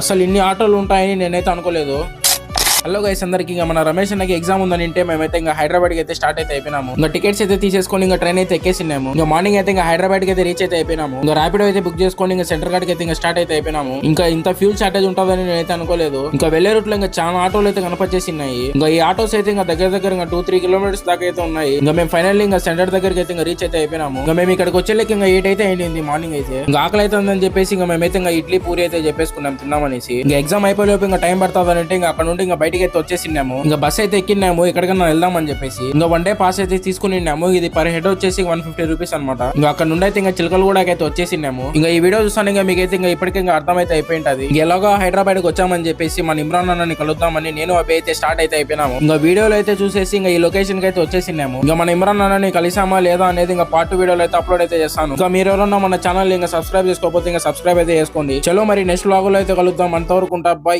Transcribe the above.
అసలు ఇన్ని ఆటోలు ఉంటాయని నేనైతే అనుకోలేదు. హలో గైస్ అందరికి, ఇంకా మన రమేష్ అన్నకి ఎగ్జామ్ ఉందని అంటే మేమైతే ఇంకా హైదరాబాద్ కి అయితే స్టార్ట్ అయితే అయిపోయినాము. ఇంకా టికెట్స్ అయితే తీసేసుకొని ఇంకా ట్రైన్ అయితే ఎక్కేసినాము. ఇంకా మార్నింగ్ అయితే ఇంకా హైదరాబాద్ కి అయితే రీచ్ అయితే అయిపోయినాము. ఇంకా ర్యాపిడో అయితే బుక్ చేసుకొని ఇంకా సెంటర్ కాడికి అయితే ఇంకా స్టార్ట్ అయితే అయిపోయినాము. ఇంకా ఇంత ఫ్యూల్ షార్టేజ్ ఉంటుందని నేనైతే అనుకోలేదు. ఇంకా వెళ్లే రూట్ లో ఇంకా చాలా ఆటోలు అయితే కనపచ్చేసినాయి. ఇంకా ఈ ఆటోస్ అయితే ఇంకా దగ్గర ఇంకా 2-3 కిలోమీటర్స్ దాకా అయితే ఉన్నాయి. ఇంకా మేము ఫైనల్లీ ఇంకా సెంటర్ దగ్గరికి అయితే ఇంకా రీచ్ అయితే అయిపోయినాము. ఇంకా మేము ఇక్కడికి వచ్చేళ్ళకి ఇంకా 8 అయితే అయింది మార్నింగ్ అయితే. ఇంకా ఆకలి అయితే ఉందని చెప్పేసి ఇంకా మేమైతే ఇంకా ఇడ్లీ పూరి అయితే చెప్పేసుకున్నాం తిన్నామనేసి. ఇంకా ఎగ్జామ్ అయిపోయేలోపు ఇంకా టైం పడుతుంది అంటే ఇంకా అక్కడ నుండి ఇంకా బయటికి అయితే వచ్చేసినాము. ఇంకా బస్ అయితే ఎక్కినాము ఎక్కడికన్నా వెళ్దామని చెప్పేసి. ఇంకా 1 డే పాస్ అయితే తీసుకునిన్నాము. ఇది పర్ హెడ్ వచ్చేసి 150 రూపీస్ అనమాట. ఇంకా అక్కడ నుండి అయితే ఇంకా చిలకలు కూడా అయితే వచ్చేసినాము. ఇంకా ఈ వీడియో చూస్తాను ఇంకా మీకైతే ఇంకా ఇప్పటికే ఇంకా అర్థమైతే అయిపోయింటది. ఇంకా ఎలాగో హైదరాబాద్ కి వచ్చామని చెప్పేసి మన ఇమ్రాన్ అన్నని కలుద్దామని నేను అవి అయితే స్టార్ట్ అయితే అయిపోయినాము. ఇంకా వీడియోలో అయితే చూసేసి ఇంకా ఈ లొకేషన్ కి అయితే వచ్చేసినాము. ఇంకా మన ఇమ్రాన్ అన్నని కలిసామా లేదా అనేది ఇంకా పార్ట్ వీడియోలో అయితే అప్లోడ్ అయితే చేస్తాను. ఇంకా మీరు ఎవరన్నా మన ఛానల్ ఇంకా సబ్స్క్రైబ్ చేసుకోకపోతే ఇంకా సబ్స్క్రైబ్ అయితే చేసుకోండి. చలో మరి నెక్స్ట్ వ్లాగ్ లో అయితే కలుద్దాం. అంతవరకు ఉంటా, బై.